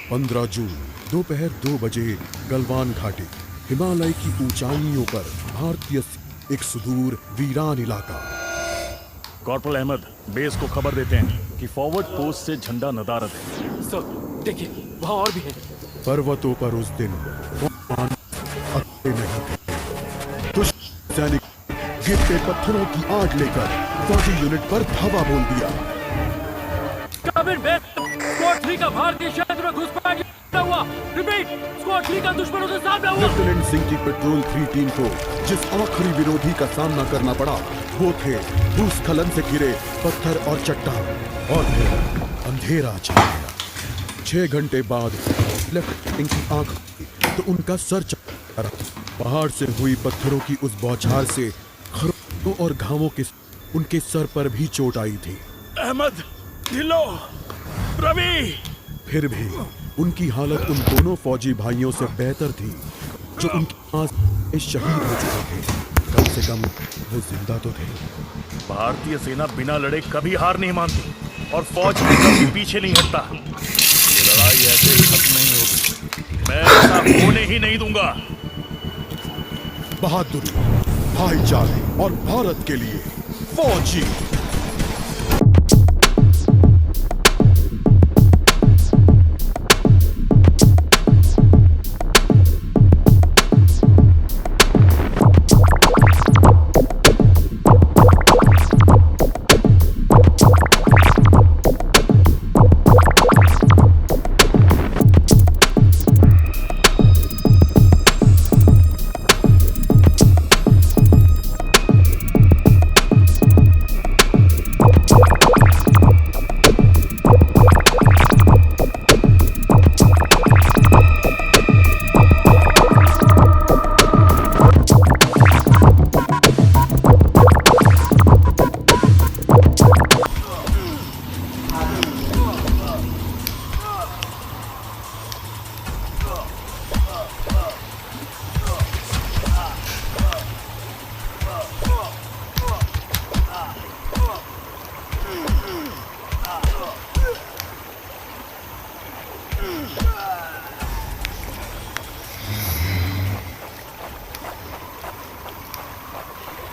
15 जून दोपहर 2 बजे गलवान घाटी, हिमालय की ऊंचाइयों पर भारतीय एक सुदूर वीरान इलाका। कॉर्पोरल अहमद, बेस को खबर देते हैं कि फॉरवर्ड पोस्ट से झंडा नदारद है। सर देखिए, वहाँ और भी हैं। पर्वतों पर उस दिन अकेले नहीं थे। दुश्मन सैनिक गिरते पत्थरों की आग लेकर फौजी यूनिट पर धावा बोल दिया। स्क्वाड 3 का भारतीय क्षेत्र में घुसपैठ हुआ। रिपीट, स्क्वाड 3 का दुश्मनों से सामना हुआ। लेफ्टिनेंट सिंह की पेट्रोल 3 टीम को जिस आखिरी विरोधी का सामना करना पड़ा वो थे भूस्खलन से घिरे पत्थर और चट्टान। और फिर अंधेरा छा गया। 6 घंटे बाद लेफ्टिनेंट सिंह की आंख खुली तो उनका सर चकरा रहा। पहाड़ से हुई पत्थरों की उस बौछार से खरोंचों और घावों के उनके सर पर भी चोट आई थी। अहमद, ढिल्लो, रवि। फिर भी उनकी हालत उन दोनों फौजी भाइयों से बेहतर थी जो उनके पास शहीद हो चुके थे। कम से कम वो जिंदा तो थे। भारतीय सेना बिना लड़े कभी हार नहीं मानती और फौज भी कभी पीछे नहीं हटता। ये लड़ाई ऐसे ही खत्म नहीं होगी। मैं ऐसा होने ही नहीं दूंगा। बहादुरी, भाईचारे और भारत के लिए फौजी।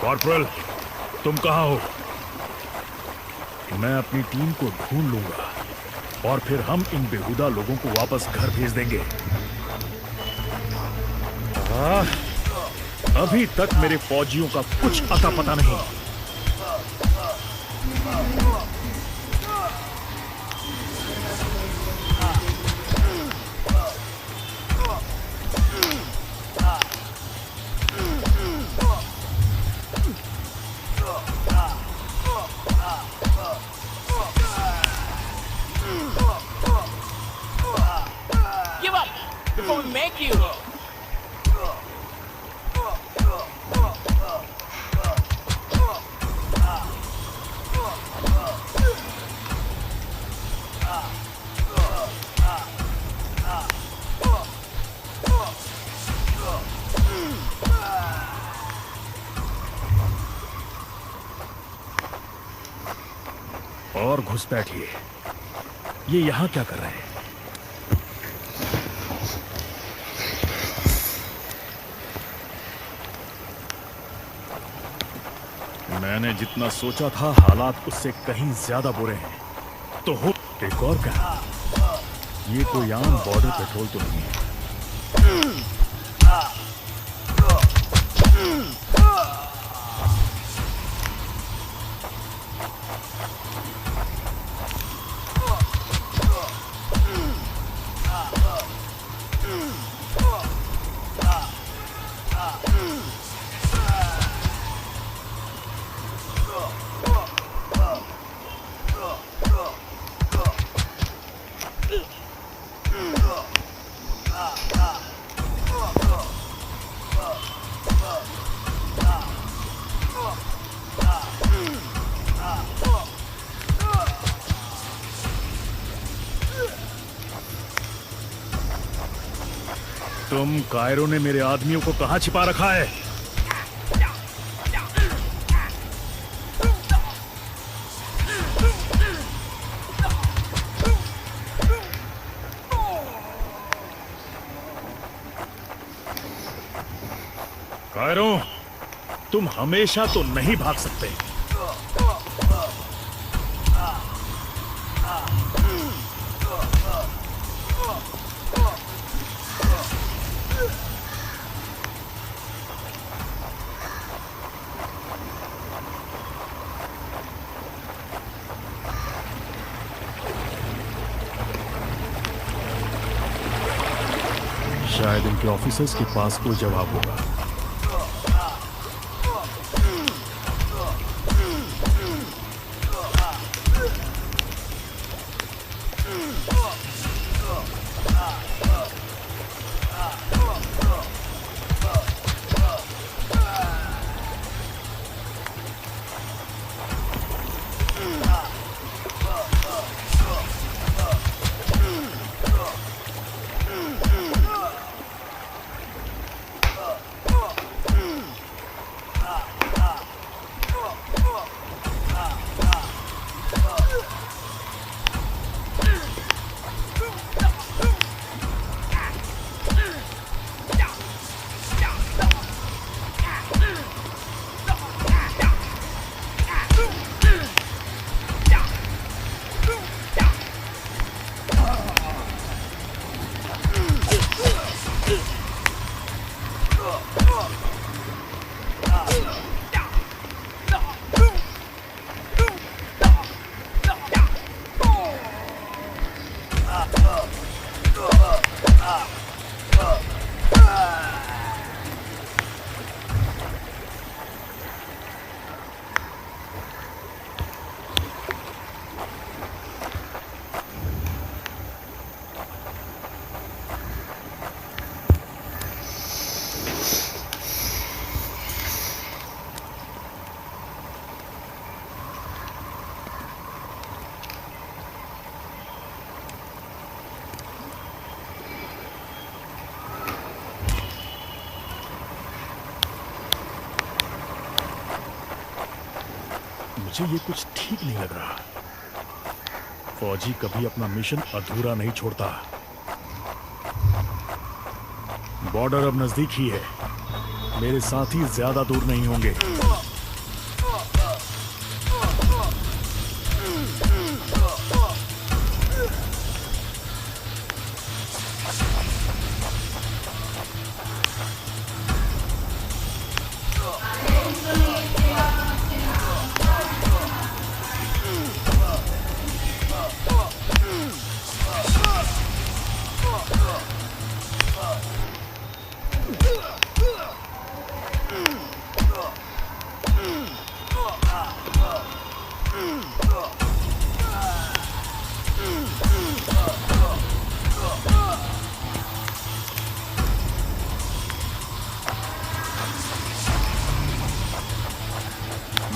कॉर्पोरल, तुम कहाँ हो? मैं अपनी टीम को ढूंढ लूंगा और फिर हम इन बेहुदा लोगों को वापस घर भेज देंगे। अभी तक मेरे फौजियों का कुछ अता पता नहीं। Give up before we make you. और घुसपैठिए। ये यहाँ क्या कर रहे हैं? मैंने जितना सोचा था हालात उससे कहीं ज्यादा बुरे हैं। तो हो एक और क्या? ये कोई आम बॉर्डर पेट्रोल तो नहीं है। तुम कायरो ने मेरे आदमियों को कहां छिपा रखा है? कायरो, तुम हमेशा तो नहीं भाग सकते। शायद इनके ऑफिसर्स के पास कोई जवाब होगा। मुझे ये कुछ ठीक नहीं लग रहा। फौजी कभी अपना मिशन अधूरा नहीं छोड़ता। बॉर्डर अब नजदीक ही है। मेरे साथी ज्यादा दूर नहीं होंगे।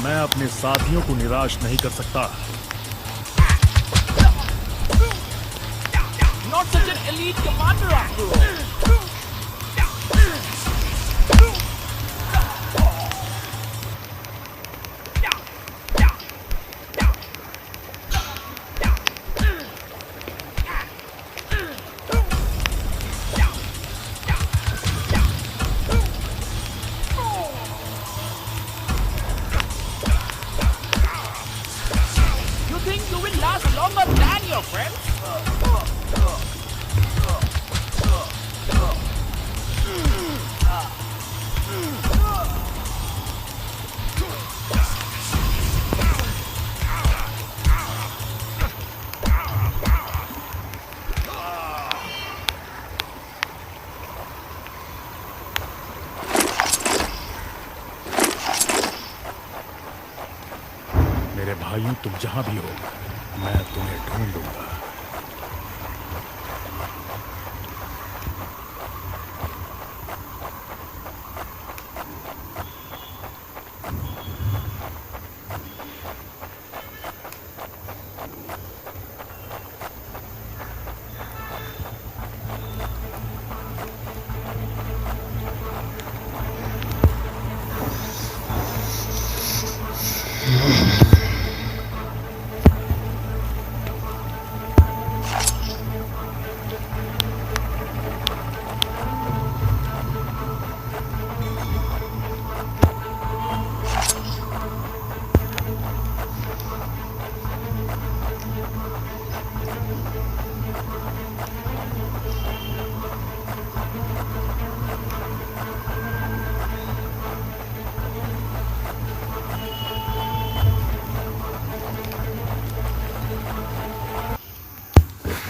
मैं अपने साथियों को निराश नहीं कर सकता। Not such an elite commander after all. You think you will last longer than your friends? मेरे भाइयों, तुम जहां भी हो, मैं तुम्हें ढूंढ लूंगा।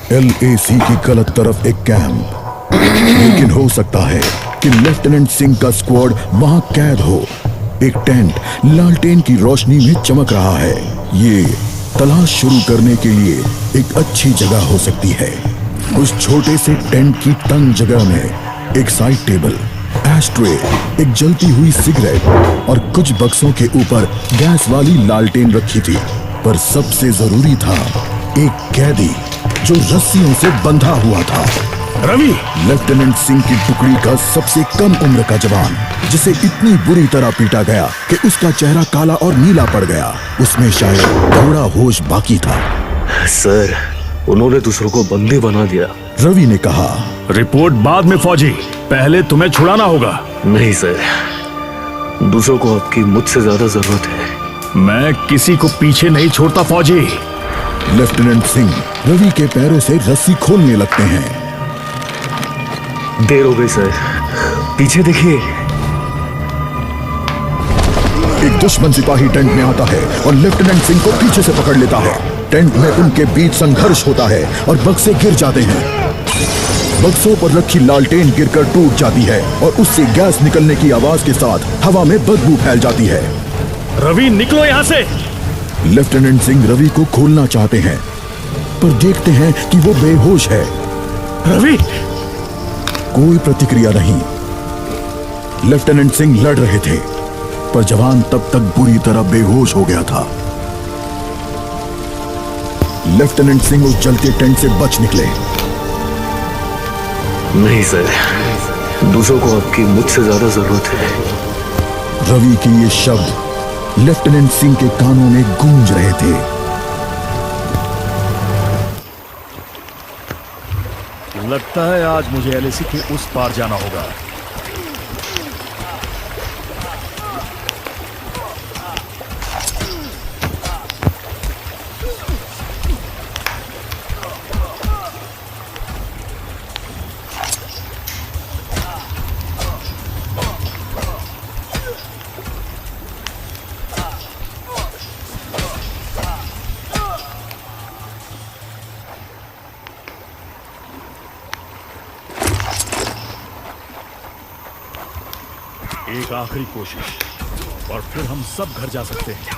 LAC की गलत तरफ एक कैंप, लेकिन हो सकता है कि लेफ्टिनेंट सिंह का स्क्वाड वहां कैद हो। एक टेंट लालटेन की रोशनी में चमक रहा है। ये तलाश शुरू करने के लिए एक अच्छी जगह हो सकती है। उस छोटे से टेंट की तंग जगह में एक साइड टेबल, एस्ट्रे, एक जलती हुई सिगरेट और कुछ बक्सों के ऊपर गैस वाली लालटेन रखी थी। पर सबसे जरूरी था एक कैदी जो रस्सियों से बंधा हुआ था। रवि! लेफ्टिनेंट सिंह की टुकड़ी का सबसे कम उम्र का जवान, जिसे इतनी बुरी तरह पीटा गया कि उसका चेहरा काला और नीला पड़ गया। उसमें शायद थोड़ा होश बाकी था। सर, उन्होंने दूसरों को बंदी बना दिया। रवि ने कहा। रिपोर्ट बाद में फौजी, पहले तुम्हें छुड़ाना होगा। नहीं सर, दूसरों को आपकी मुझसे ज्यादा जरूरत है। मैं किसी को पीछे नहीं छोड़ता फौजी। लेफ्टिनेंट सिंह रवि के पैरों से रस्सी खोलने लगते हैं। देर हो गई सर, पीछे देखिए। एक दुश्मन सिपाही टेंट में आता है और लेफ्टिनेंट सिंह को पीछे से पकड़ लेता है। टेंट में उनके बीच संघर्ष होता है और बक्से गिर जाते हैं। बक्सों पर रखी लालटेन गिरकर टूट जाती है और उससे गैस निकलने की आवाज के साथ हवा में बदबू फैल जाती है। रवि, निकलो यहाँ से! लेफ्टिनेंट सिंह रवि को खोलना चाहते हैं, पर देखते हैं कि वो बेहोश है। रवि! कोई प्रतिक्रिया नहीं। लेफ्टिनेंट सिंह लड़ रहे थे, पर जवान तब तक बुरी तरह बेहोश हो गया था। लेफ्टिनेंट सिंह उस जलते टेंट से बच निकले। नहीं सर, दूसरों को आपकी मुझसे ज्यादा जरूरत है। रवि के ये शब्द लेफ्टिनेंट सिंह के कानों में गूंज रहे थे। लगता है आज मुझे LAC के उस पार जाना होगा। एक आखिरी कोशिश और फिर हम सब घर जा सकते हैं।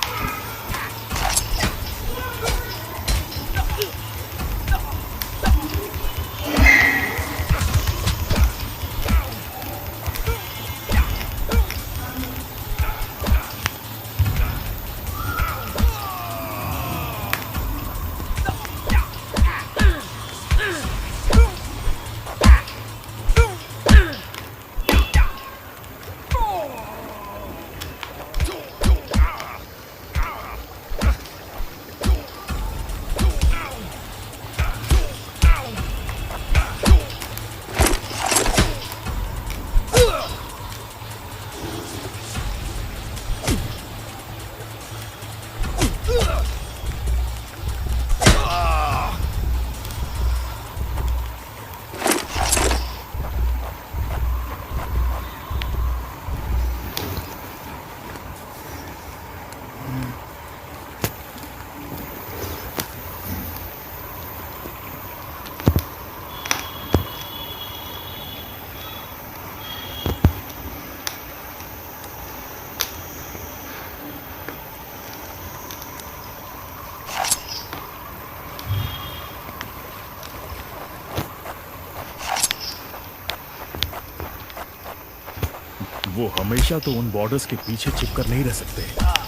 वो हमेशा तो उन बॉर्डर्स के पीछे छिपकर नहीं रह सकते।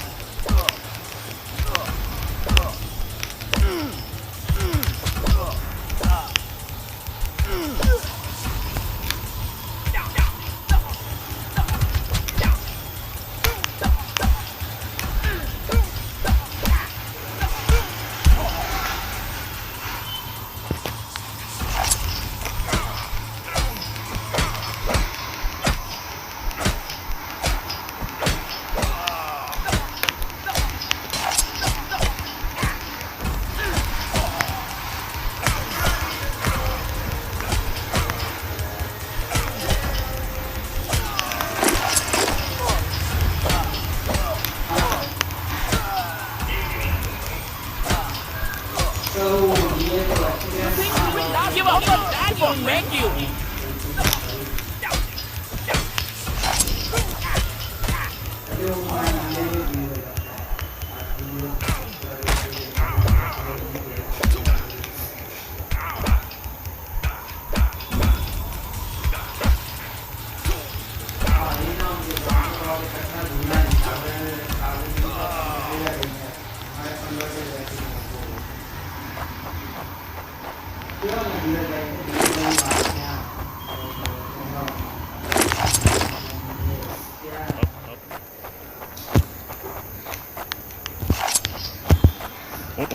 won't make you.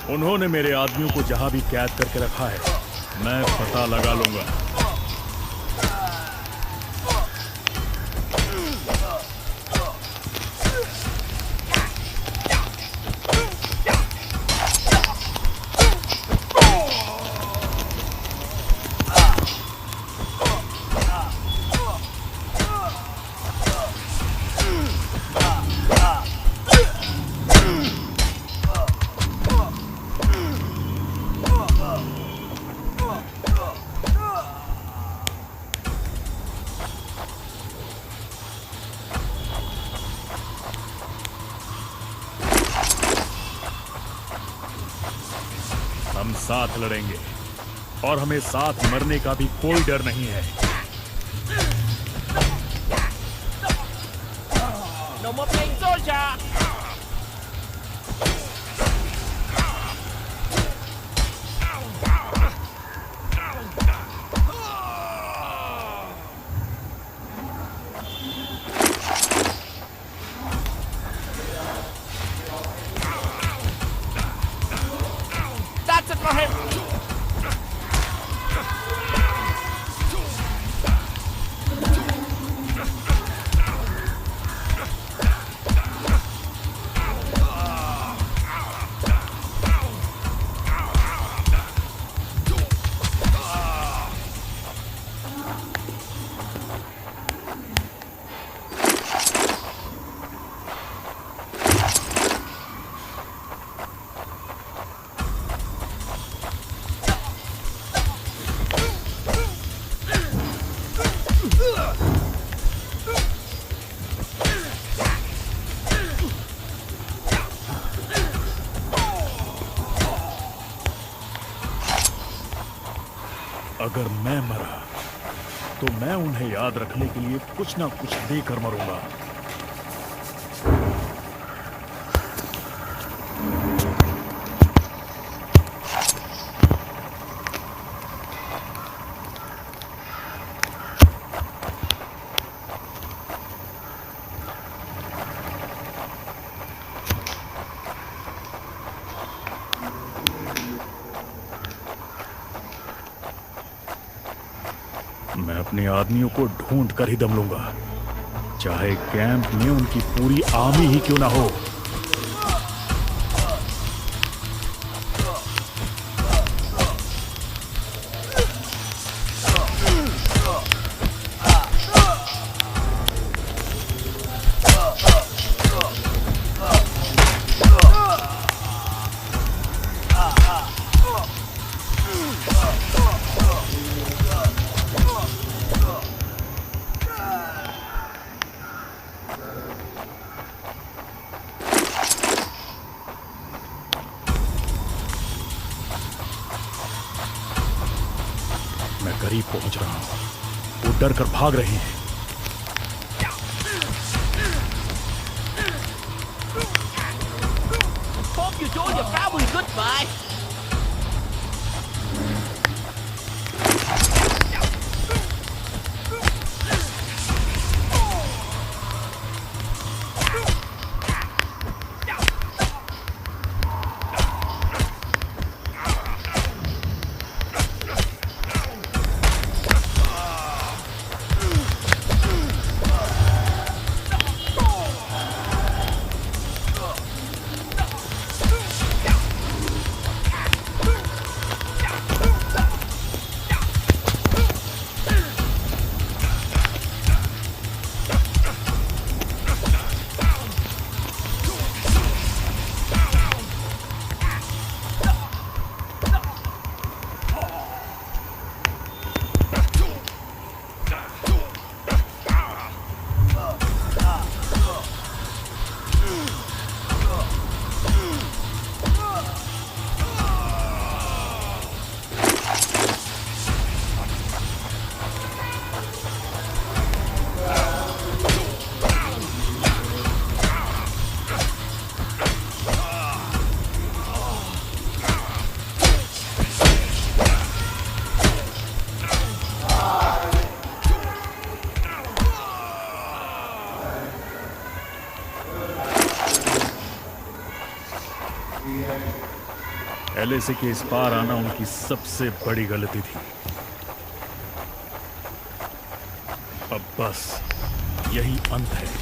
उन्होंने मेरे आदमियों को जहां भी कैद करके रखा है, मैं पता लगा लूंगा। हम साथ लड़ेंगे और हमें साथ मरने का भी कोई डर नहीं है। No more playing soldier. That's it for him. अगर मैं मरा तो मैं उन्हें याद रखने के लिए कुछ ना कुछ देकर मरूंगा। मैं अपने आदमियों को ढूंढ कर ही दम लूंगा, चाहे कैंप में उनकी पूरी आर्मी ही क्यों ना हो। मैं करीब पहुंच रहा हूं। वो डर कर भाग रहे हैं। Hope you told your family goodbye. पहले से कि इस पार आना उनकी सबसे बड़ी गलती थी। अब बस यही अंत है।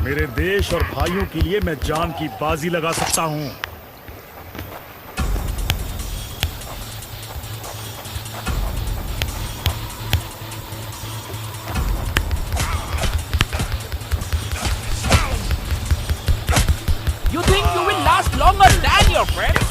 मेरे देश और भाइयों के लिए मैं जान की बाजी लगा सकता हूं। You think you will last longer than your friends?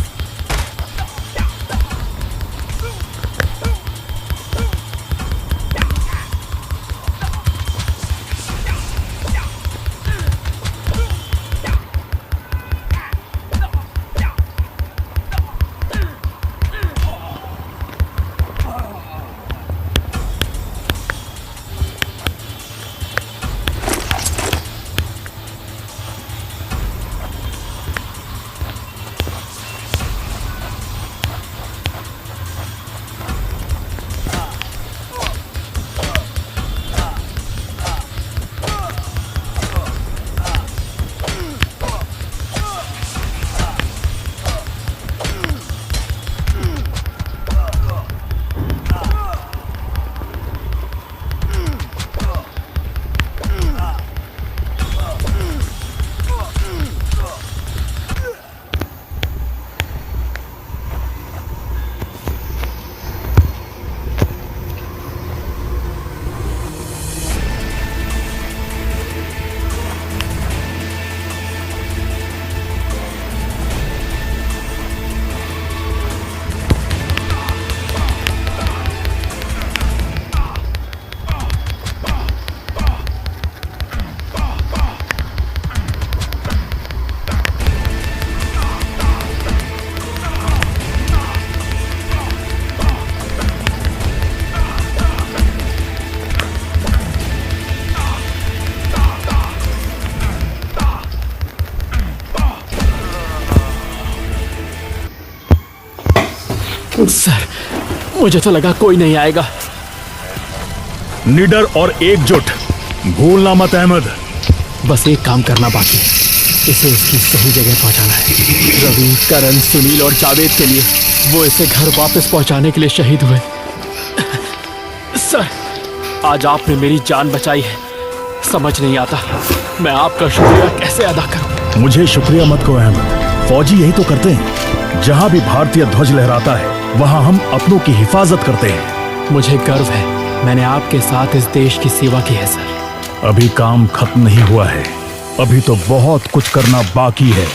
Sir, मुझे तो लगा कोई नहीं आएगा। निडर और एकजुट, भूलना मत अहमद। बस एक काम करना बाकी है, इसे उसकी सही जगह पहुंचाना है। रवि, करण, सुनील और जावेद के लिए वो इसे घर वापस पहुंचाने के लिए शहीद हुए। सर, आज आपने मेरी जान बचाई है। समझ नहीं आता मैं आपका शुक्रिया कैसे अदा करूं। मुझे शुक्रिया मत कहो अहमद, फौजी यही तो करते हैं। जहां भी भारतीय ध्वज लहराता है वहां हम अपनों की हिफाजत करते हैं। मुझे गर्व है, मैंने आपके साथ इस देश की सेवा की है सर। अभी काम खत्म नहीं हुआ है, अभी तो बहुत कुछ करना बाकी है।